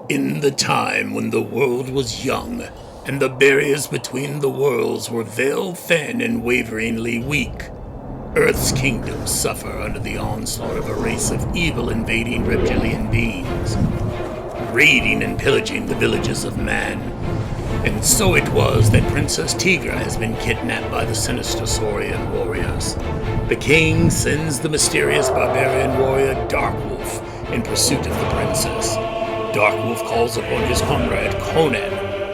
In the time when the world was young, and the barriers between the worlds were veiled thin and waveringly weak, Earth's kingdoms suffer under the onslaught of a race of evil invading reptilian beings, raiding and pillaging the villages of man. And so it was that Princess Teegra has been kidnapped by the sinister Saurian warriors. The king sends the mysterious barbarian warrior Darkwolf in pursuit of the princess. Darkwolf calls upon his comrade Conan,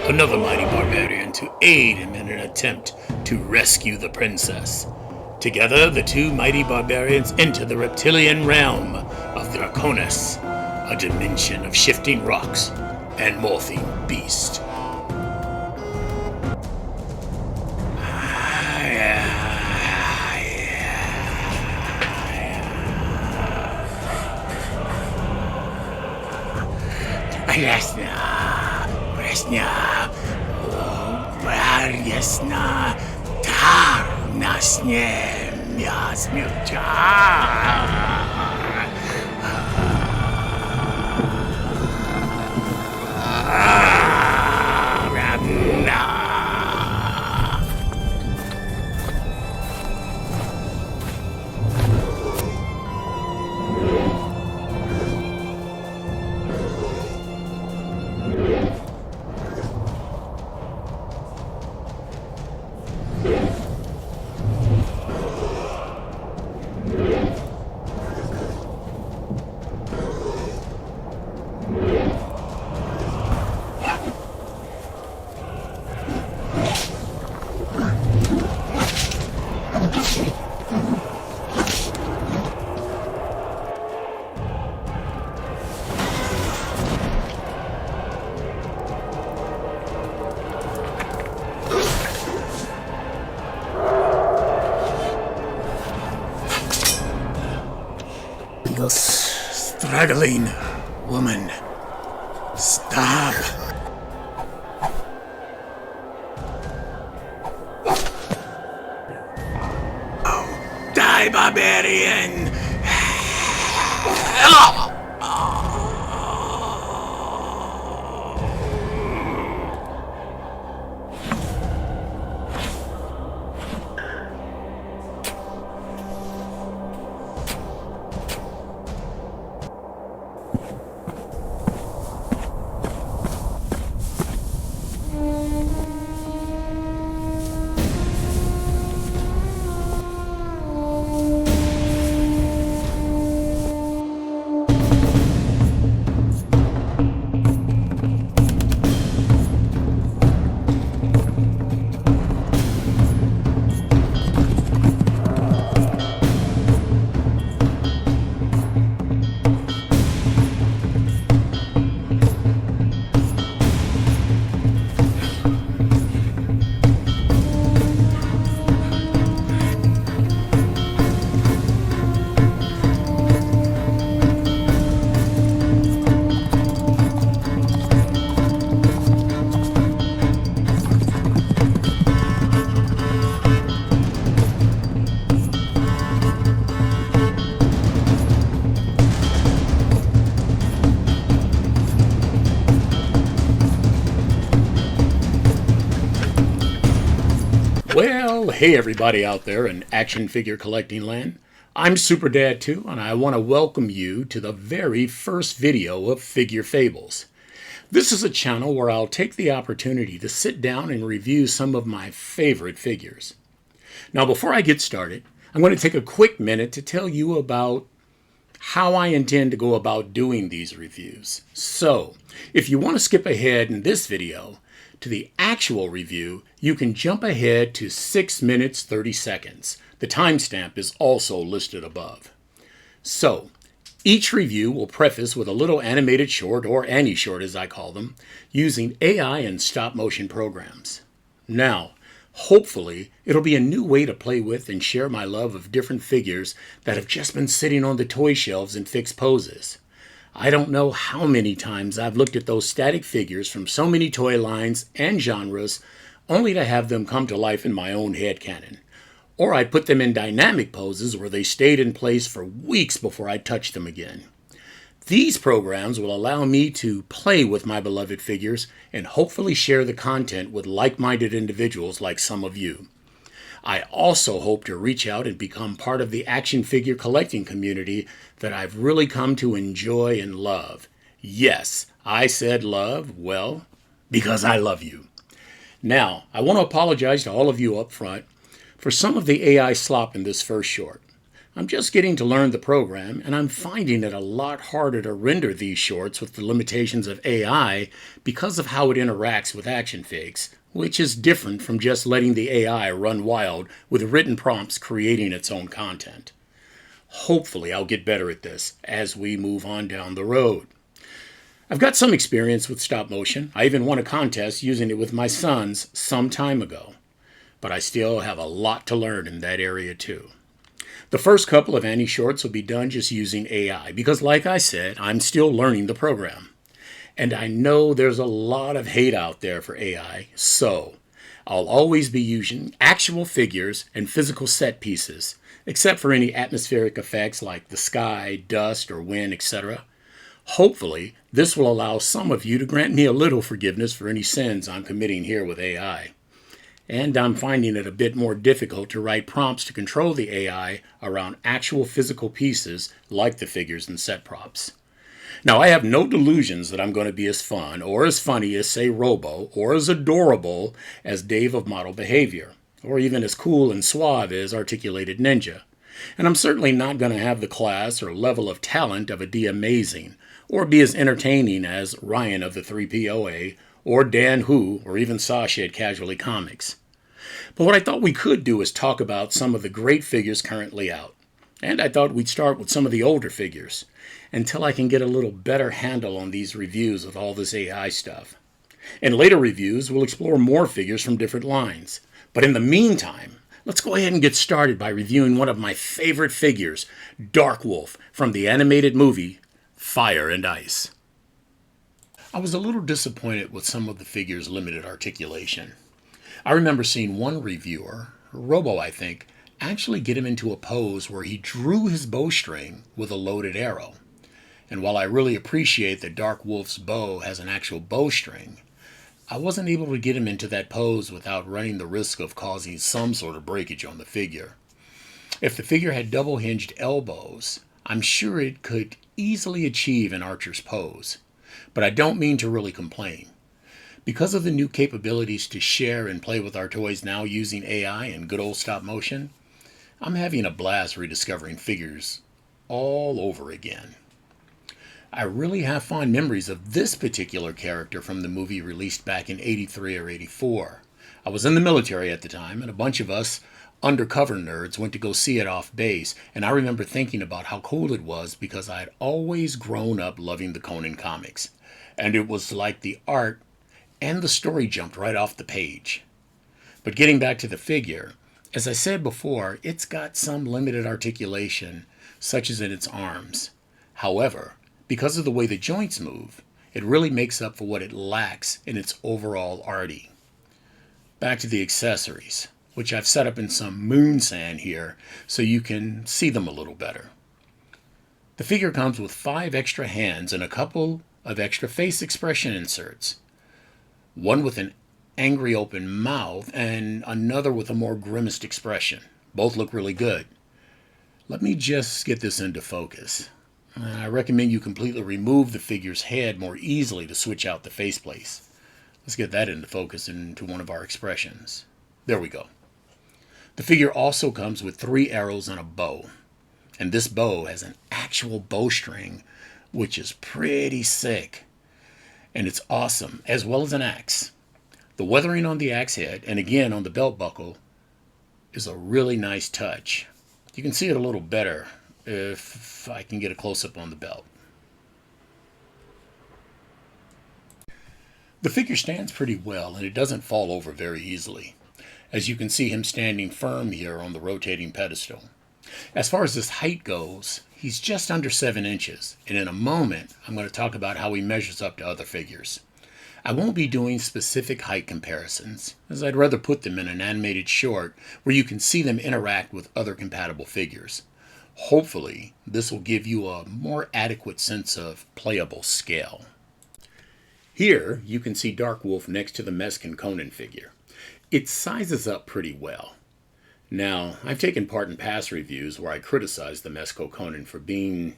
another mighty barbarian, to aid him in an attempt to rescue the princess. Together, the two mighty barbarians enter the reptilian realm of Draconis, a dimension of shifting rocks and morphing beasts. Resnia, Yarsna, Tarnasne, Yasmilcha. Struggling woman, stop. Oh, die, barbarian. Well, hey everybody out there in action figure collecting land. I'm Super Dad 2, and I want to welcome you to the very first video of Figure Fables. This is a channel where I'll take the opportunity to sit down and review some of my favorite figures. Now, before I get started, I'm going to take a quick minute to tell you about how I intend to go about doing these reviews. So, if you want to skip ahead in this video to the actual review, you can jump ahead to 6 minutes 30 seconds. The timestamp is also listed above. So, each review will preface with a little animated short, or Annie-short as I call them, using AI and stop-motion programs. Now, hopefully, it'll be a new way to play with and share my love of different figures that have just been sitting on the toy shelves in fixed poses. I don't know how many times I've looked at those static figures from so many toy lines and genres only to have them come to life in my own headcanon. Or I'd put them in dynamic poses where they stayed in place for weeks before I touched them again. These programs will allow me to play with my beloved figures and hopefully share the content with like-minded individuals like some of you. I also hope to reach out and become part of the action figure collecting community that I've really come to enjoy and love. Yes, I said love, well, because I love you. Now, I want to apologize to all of you up front for some of the AI slop in this first short. I'm just getting to learn the program, and I'm finding it a lot harder to render these shorts with the limitations of AI because of how it interacts with action figs, which is different from just letting the AI run wild with written prompts creating its own content. Hopefully, I'll get better at this as we move on down the road. I've got some experience with stop motion. I even won a contest using it with my sons some time ago, but I still have a lot to learn in that area too. The first couple of Annie shorts will be done just using AI because, like I said, I'm still learning the program. And I know there's a lot of hate out there for AI, so I'll always be using actual figures and physical set pieces, except for any atmospheric effects like the sky, dust, or wind, etc. Hopefully, this will allow some of you to grant me a little forgiveness for any sins I'm committing here with AI. And I'm finding it a bit more difficult to write prompts to control the AI around actual physical pieces like the figures and set props. Now, I have no delusions that I'm going to be as fun or as funny as, say, Robo, or as adorable as Dave of Model Behavior, or even as cool and suave as Articulated Ninja. And I'm certainly not going to have the class or level of talent of a D-Amazing, or be as entertaining as Ryan of the 3POA, or Dan Hu, or even Sasha at Casually Comics. But what I thought we could do is talk about some of the great figures currently out. And I thought we'd start with some of the older figures, until I can get a little better handle on these reviews with all this AI stuff. In later reviews, we'll explore more figures from different lines. But in the meantime, let's go ahead and get started by reviewing one of my favorite figures, Darkwolf, from the animated movie Fire and Ice. I was a little disappointed with some of the figure's limited articulation. I remember seeing one reviewer, Robo I think, actually get him into a pose where he drew his bowstring with a loaded arrow. And while I really appreciate that Darkwolf's bow has an actual bowstring, I wasn't able to get him into that pose without running the risk of causing some sort of breakage on the figure. If the figure had double-hinged elbows, I'm sure it could easily achieve an archer's pose. But I don't mean to really complain. Because of the new capabilities to share and play with our toys now using AI and good old stop motion, I'm having a blast rediscovering figures all over again. I really have fond memories of this particular character from the movie released back in '83 or '84. I was in the military at the time, and a bunch of us undercover nerds went to go see it off base, and I remember thinking about how cool it was because I'd always grown up loving the Conan comics. And it was like the art and the story jumped right off the page. But getting back to the figure, as I said before, it's got some limited articulation, such as in its arms. However, because of the way the joints move, it really makes up for what it lacks in its overall arty. Back to the accessories, which I've set up in some moon sand here so you can see them a little better. The figure comes with 5 extra hands and a couple of extra face expression inserts. One with an angry open mouth and another with a more grimaced expression. Both look really good. Let me just get this into focus. I recommend you completely remove the figure's head more easily to switch out the faceplates. Let's get that into focus into one of our expressions. There we go. The figure also comes with 3 arrows and a bow. And this bow has an actual bowstring, which is pretty sick. And it's awesome, as well as an axe. The weathering on the axe head, and again on the belt buckle, is a really nice touch. You can see it a little better if I can get a close-up on the belt. The figure stands pretty well, and it doesn't fall over very easily, as you can see him standing firm here on the rotating pedestal. As far as his height goes, he's just under 7 inches, and in a moment I'm going to talk about how he measures up to other figures. I won't be doing specific height comparisons, as I'd rather put them in an animated short where you can see them interact with other compatible figures. Hopefully, this will give you a more adequate sense of playable scale. Here, you can see Darkwolf next to the Meskin Conan figure. It sizes up pretty well. Now, I've taken part in past reviews where I criticized the Mesco Conan for being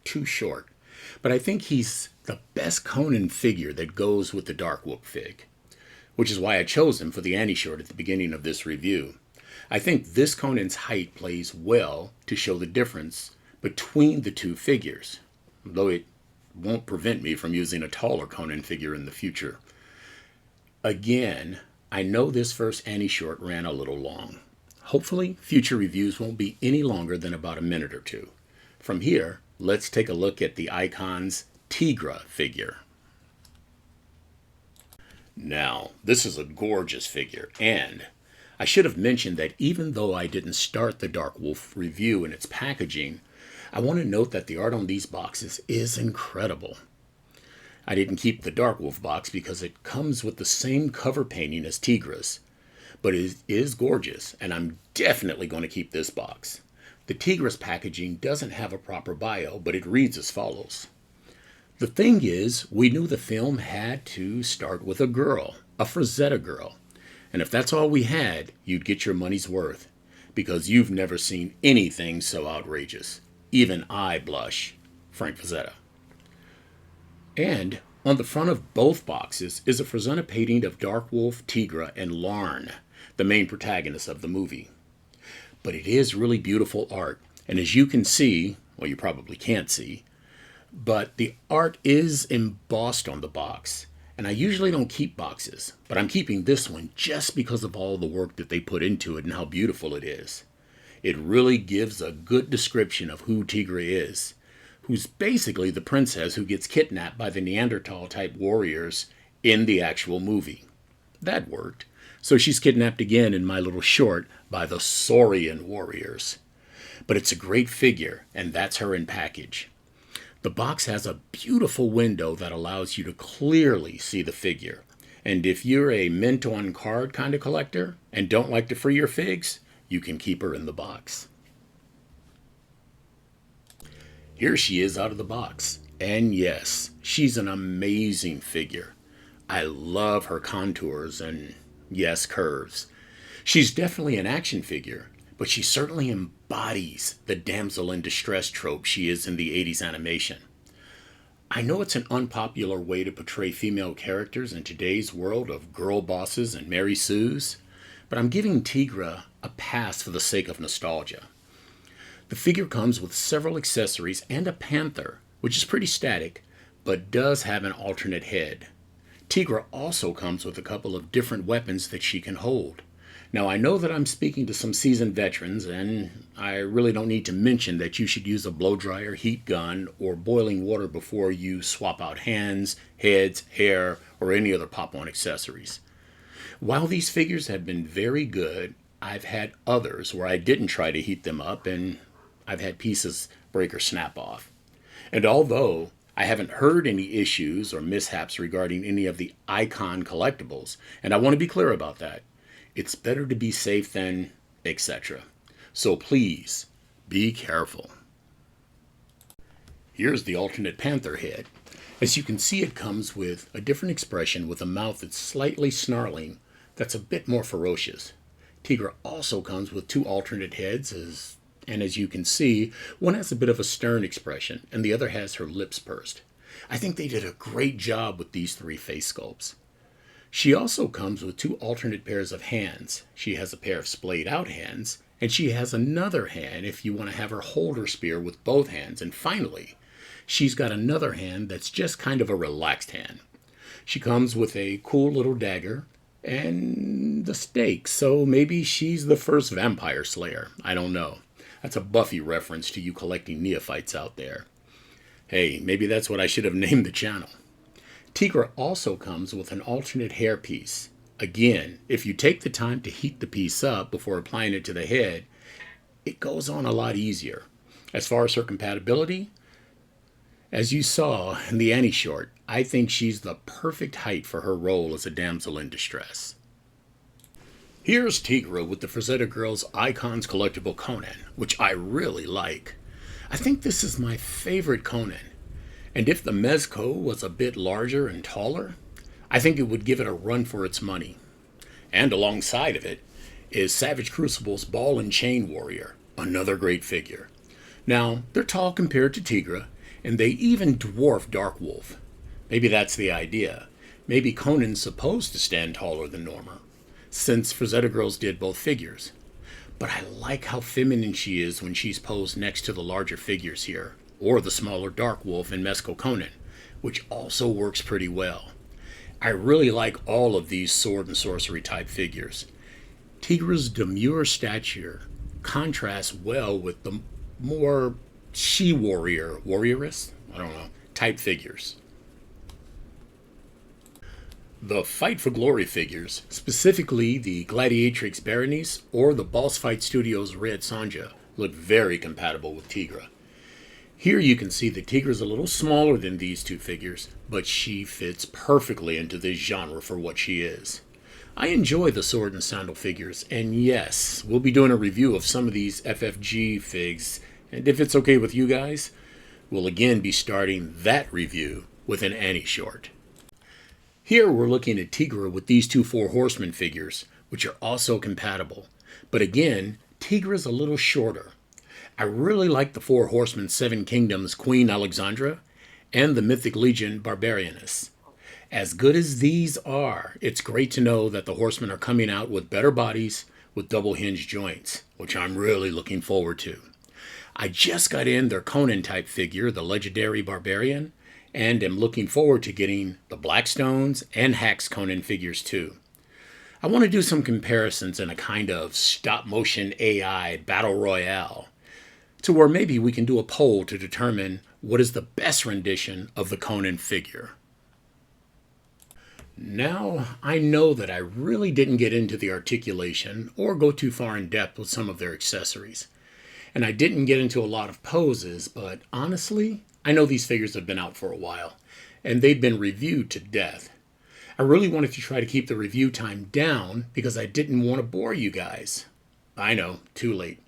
too short, but I think he's the best Conan figure that goes with the Darkwolf fig, which is why I chose him for the Annie-short at the beginning of this review. I think this Conan's height plays well to show the difference between the two figures, though it won't prevent me from using a taller Conan figure in the future. Again, I know this first Annie-short ran a little long. Hopefully, future reviews won't be any longer than about a minute or two. From here, let's take a look at the Icon's Teegra figure. Now, this is a gorgeous figure, and I should have mentioned that even though I didn't start the Darkwolf review in its packaging, I want to note that the art on these boxes is incredible. I didn't keep the Darkwolf box because it comes with the same cover painting as Teegra's, but it is gorgeous, and I'm definitely going to keep this box. The Teegra's packaging doesn't have a proper bio, but it reads as follows. The thing is, we knew the film had to start with a girl, a Frazetta girl. And if that's all we had, you'd get your money's worth, because you've never seen anything so outrageous. Even I blush. Frank Frazetta. And on the front of both boxes is a Frazetta painting of Darkwolf, Teegra, and Larn, the main protagonists of the movie. But it is really beautiful art, and as you can see, well, you probably can't see, but the art is embossed on the box. And I usually don't keep boxes, but I'm keeping this one just because of all the work that they put into it and how beautiful it is. It really gives a good description of who Teegra is, who's basically the princess who gets kidnapped by the Neanderthal-type warriors in the actual movie. That worked. So she's kidnapped again in my little short by the Saurian warriors. But it's a great figure, and that's her in package. The box has a beautiful window that allows you to clearly see the figure. And if you're a mint-on-card kind of collector and don't like to free your figs, you can keep her in the box. Here she is out of the box. And yes, she's an amazing figure. I love her contours and, yes, curves. She's definitely an action figure, but she certainly embodies the damsel in distress trope she is in the 80s animation. I know it's an unpopular way to portray female characters in today's world of girl bosses and Mary Sues, but I'm giving Teegra a pass for the sake of nostalgia. The figure comes with several accessories and a panther, which is pretty static, but does have an alternate head. Teegra also comes with a couple of different weapons that she can hold. Now, I know that I'm speaking to some seasoned veterans, and I really don't need to mention that you should use a blow dryer, heat gun, or boiling water before you swap out hands, heads, hair, or any other pop-on accessories. While these figures have been very good, I've had others where I didn't try to heat them up, and I've had pieces break or snap off. And although I haven't heard any issues or mishaps regarding any of the Icon collectibles, and I want to be clear about that, it's better to be safe than etc. So please, be careful. Here's the alternate panther head. As you can see, it comes with a different expression with a mouth that's slightly snarling, that's a bit more ferocious. Teegra also comes with two alternate heads, and as you can see, one has a bit of a stern expression, and the other has her lips pursed. I think they did a great job with these three face sculpts. She also comes with two alternate pairs of hands. She has a pair of splayed out hands, and she has another hand if you want to have her hold her spear with both hands. And finally, she's got another hand that's just kind of a relaxed hand. She comes with a cool little dagger and the stake, so maybe she's the first vampire slayer. I don't know. That's a Buffy reference to you collecting neophytes out there. Hey, maybe that's what I should have named the channel. Teegra also comes with an alternate hair piece. Again, if you take the time to heat the piece up before applying it to the head, it goes on a lot easier. As far as her compatibility, as you saw in the Annie short, I think she's the perfect height for her role as a damsel in distress. Here's Teegra with the FrazettaGirls Icons Collectible Conan, which I really like. I think this is my favorite Conan. And if the Mezco was a bit larger and taller, I think it would give it a run for its money. And alongside of it is Savage Crucible's Ball and Chain Warrior, another great figure. Now, they're tall compared to Teegra, and they even dwarf Darkwolf. Maybe that's the idea. Maybe Conan's supposed to stand taller than Norma, since FrazettaGirls did both figures. But I like how feminine she is when she's posed next to the larger figures here, or the smaller Darkwolf and Mezco Conan, which also works pretty well. I really like all of these sword and sorcery type figures. Teegra's demure stature contrasts well with the more warrioress, type figures. The Fight for Glory figures, specifically the Gladiatrix Berenice or the Boss Fight Studios Red Sonja, look very compatible with Teegra. Here you can see that Teegra's a little smaller than these two figures, but she fits perfectly into this genre for what she is. I enjoy the sword and sandal figures, and yes, we'll be doing a review of some of these FFG figs, and if it's okay with you guys, we'll again be starting that review with an Annie short. Here we're looking at Teegra with these two Four Horsemen figures, which are also compatible. But again, Teegra's a little shorter. I really like the Four Horsemen Seven Kingdoms Queen Alexandra and the Mythic Legion Barbarianess. As good as these are, it's great to know that the Horsemen are coming out with better bodies with double hinge joints, which I'm really looking forward to. I just got in their Conan type figure, the Legendary Barbarian, and am looking forward to getting the Blackstones and Hax Conan figures too. I want to do some comparisons in a kind of stop-motion AI battle royale, to where maybe we can do a poll to determine what is the best rendition of the Conan figure. Now, I know that I really didn't get into the articulation or go too far in depth with some of their accessories, and I didn't get into a lot of poses, but honestly, I know these figures have been out for a while, and they've been reviewed to death. I really wanted to try to keep the review time down because I didn't want to bore you guys. I know, too late.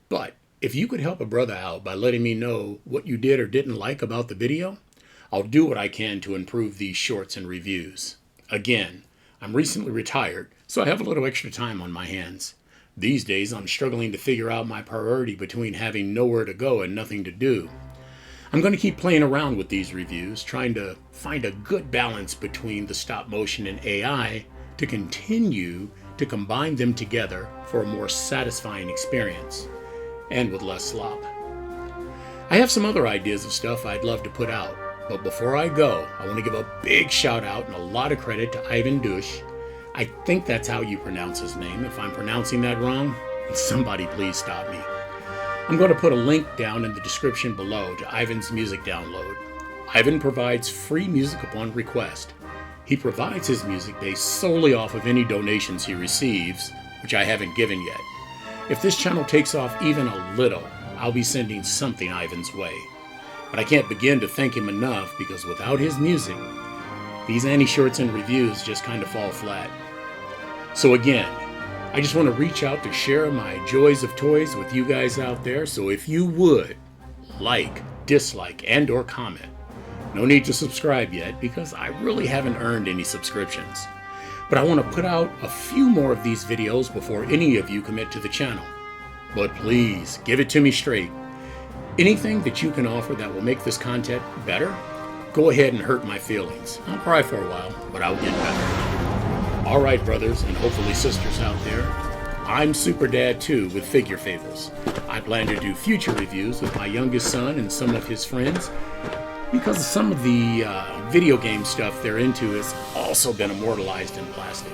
But if you could help a brother out by letting me know what you did or didn't like about the video, I'll do what I can to improve these shorts and reviews. Again, I'm recently retired, so I have a little extra time on my hands. These days, I'm struggling to figure out my priority between having nowhere to go and nothing to do. I'm going to keep playing around with these reviews, trying to find a good balance between the stop motion and AI to continue to combine them together for a more satisfying experience, and with less slop. I have some other ideas of stuff I'd love to put out, but before I go, I want to give a big shout out and a lot of credit to Ivan Dush. I think that's how you pronounce his name. If I'm pronouncing that wrong, somebody please stop me. I'm going to put a link down in the description below to Ivan's music download. Ivan provides free music upon request. He provides his music based solely off of any donations he receives, which I haven't given yet. If this channel takes off even a little, I'll be sending something Ivan's way. But I can't begin to thank him enough because without his music, these Annie shorts and reviews just kind of fall flat. So again, I just want to reach out to share my joys of toys with you guys out there, so if you would, like, dislike, and or comment. No need to subscribe yet, because I really haven't earned any subscriptions. But I want to put out a few more of these videos before any of you commit to the channel. But please, give it to me straight. Anything that you can offer that will make this content better, go ahead and hurt my feelings. I'll cry for a while, but I'll get better. Alright brothers and hopefully sisters out there, I'm Super Dad 2 with Figure Fables. I plan to do future reviews with my youngest son and some of his friends because some of the video game stuff they're into has also been immortalized in plastic.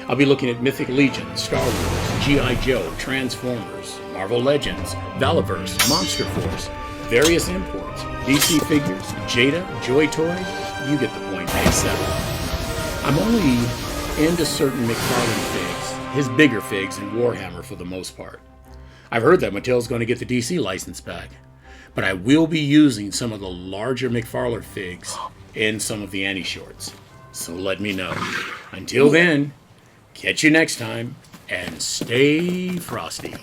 I'll be looking at Mythic Legion, Star Wars, G.I. Joe, Transformers, Marvel Legends, Valaverse, Monster Force, various imports, DC figures, Jada, Joy Toy, you get the point, etc. I'm only into certain McFarlane figs, his bigger figs and Warhammer for the most part. I've heard that Mattel's going to get the DC license back, but I will be using some of the larger McFarlane figs in some of the Annie shorts. So let me know. Until then, catch you next time, and stay frosty.